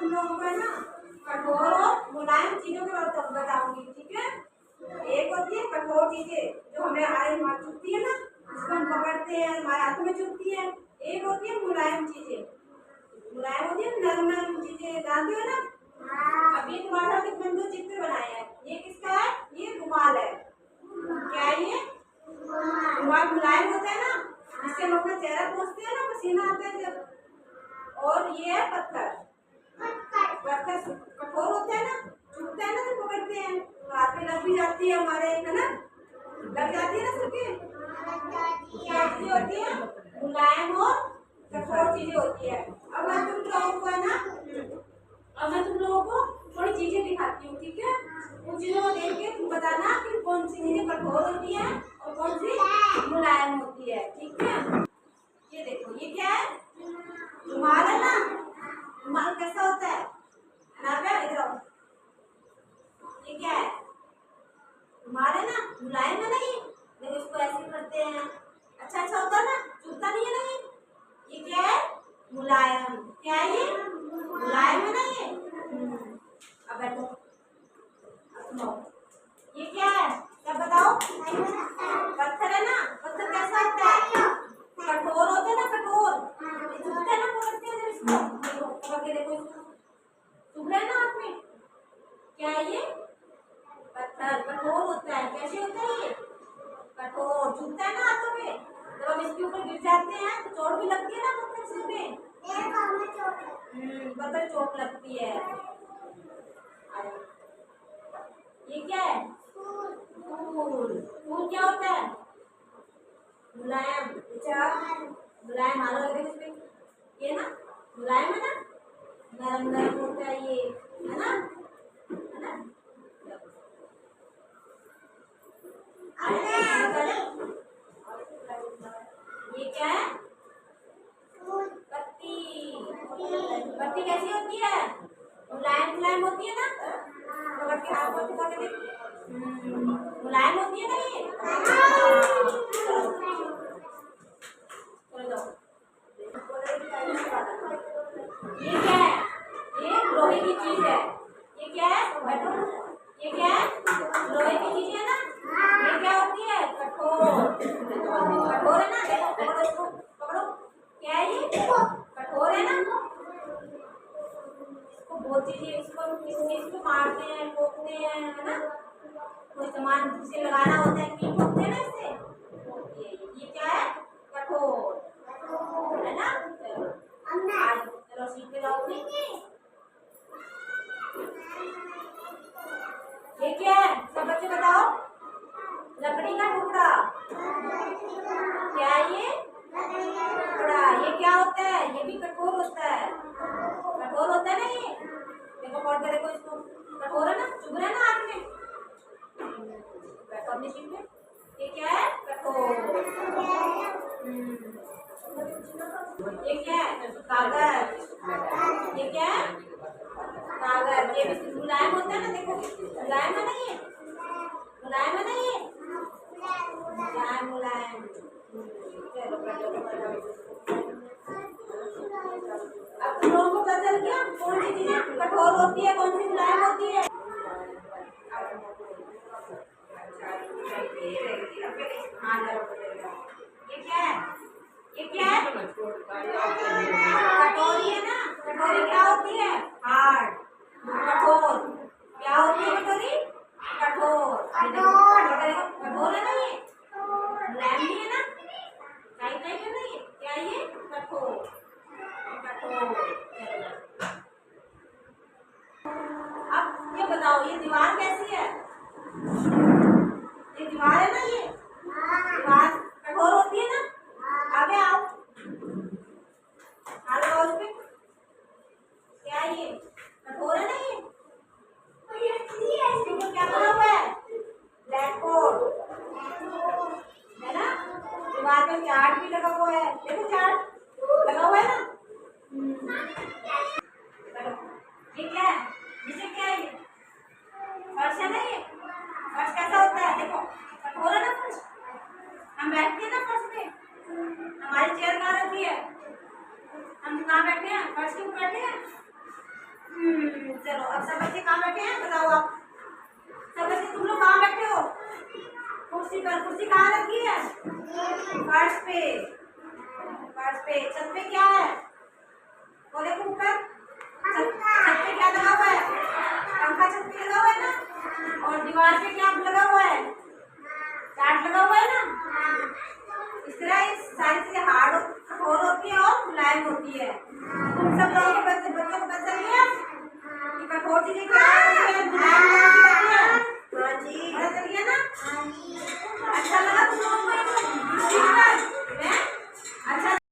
तुम लोगों को है ना कठोर और मुलायम चीजों के बारे में बताऊंगी, ठीक है। एक होती है कठोर चीजें जो हमें हमारे हाथ चुभती है ना, उसको हम पकड़ते हैं, हमारे हाथों में चुभती है। एक होती है मुलायम चीजें, मुलायम होती है नरम नरम चीजें, जानते हो ना। अभी तुम्हारे साथ एक मैंने दो चित्र बनाए हैं, ये किसका है, ये रुमाल है। क्या है ये रुमाल? मुलायम होता है ना, जिससे हम अपना चेहरा पोंछते हैं ना, पसीना आता है जब। और ये है पत्थर, पत्थर कठोर होता है ना, चुभता है ना, तो पकड़ते हैं तो हाथ में लग भी जाती है हमारे, है ना, लग जाती है ना सबके। क्या चीजें होती है, मुलायम और कठोर चीजें होती है। अब मैं तुम लोगों को है ना, अब मैं तुम लोगों को थोड़ी चीजें दिखाती हूँ, ठीक है। उन चीजों को देख के तुम बताना कि कौन सी चीजें कठोर होती है और कौन सी मुलायम होती है, ठीक है। ये देखो, ये क्या है, रुमाल है ना। रुमाल कैसा होता है, इधर आओ। ये क्या है, रुमाल है ना, मुलायम है ना। ये देखो, इसको ऐसे करते हैं, अच्छा अच्छा होता है ना, चुभता नहीं है ना ये क्या है, मुलायम। क्या है ये, मुलायम है ना ये। अब बैठो, अब सुनो, ये क्या है, क्या बताओ। पत्थर है ना, पत्थर कैसा होता है, कठोर होता है ना, कठोर। ये चुभता है ना, पकड़ते हैं जब इसको, पकड़ के देखो इसको, चुभ रहा है ना हाथ में। क्या है ये, पत्थर कठोर होता है। कैसे होता है ये, कठोर, चुभता है ना हाथों में। जब हम इसके ऊपर गिर जाते हैं तो चोट भी लगती है ना पत्थर से हमें। पत्थर चोट लगती है। ये क्या है, फूल। फूल क्या होता है, मुलायम। अच्छा, मुलायम हाथ लगे इसमें, ये ना मुलायम है ना, नरम नरम होता है ये, है ना, है ना। ये क्या है, पत्ती। पत्ती कैसी होती है, मुलायम मुलायम होती है ना, पकड़ के हाथ पर पकड़ के मुलायम होती है ना ये। ये क्या है, ये लोहे की चीज है। ये क्या है, बैठो, ये क्या है, लोहे की चीज है ना। ये क्या होती है, कठोर। कठोर है ना, देखो पकड़ो इसको, पकड़ो। क्या है ये, कठोर है ना। इसको बहुत चीजें, इसको किस चीज को मारते हैं, ठोकते हैं, है ना। कोई सामान से लगाना होता है, कील ठोकते हैं ना इससे, होती है ये क्या है, कठोर, है ना। चलो सीट पे जाओ। ये क्या है, सब बच्चे बताओ। लकड़ी का टुकड़ा। क्या है ये, टुकड़ा। ये क्या होता है, ये भी कठोर होता है, कठोर होता है ना ये। देखो पढ़ के देखो इसको, कठोर है ना, चुभ रहा है ना हाथ में। बैठो अपनी सीट पे। ये क्या है, कठोर। ये क्या है, कागज। ये क्या है, कागज। ये भी मुलायम होता है ना, देखो मुलायम है ना ये, मुलायम है ना ये, मुलायम मुलायम। चलो अब तुम लोगों को पता चल गया कौन सी चीजें कठोर होती है, कौन सी मुलायम होती है। ये क्या है, ये क्या है, कटोरी है ना। कटोरी क्या होती है, हार्ड, कठोर। क्या होती है कटोरी, कठोर। कठोर है ना ये, मुलायम भी है ना, टाइट टाइट है ना ये। क्या ये, कठोर, कठोर। अब ये बताओ, ये दीवार कैसी है, ये दीवार है ना, ये दीवार कठोर होती है ना। आगे आओ, आगे आओ इस पे। क्या ये, कठोर चलो अब सब बच्चे कहाँ बैठे हैं बताओ आप। सब बच्चे तुम लोग कहाँ बैठे हो? कुर्सी पर। कुर्सी कहाँ रखी है? फर्श पे। फर्श पे। छत पे क्या है? वो देखो ऊपर छत पे क्या लगा हुआ है? पंखा छत पे लगा हुआ है ना। और दीवार पे क्या लगा हुआ है? चार्ट लगा हुआ है ना। इस तरह ये सारी चीजें हार्ड कठोर होती है और मुलायम होती है। तुम सब लोगों को बच्चों को पता चल गया कि कठोर चीजें क्या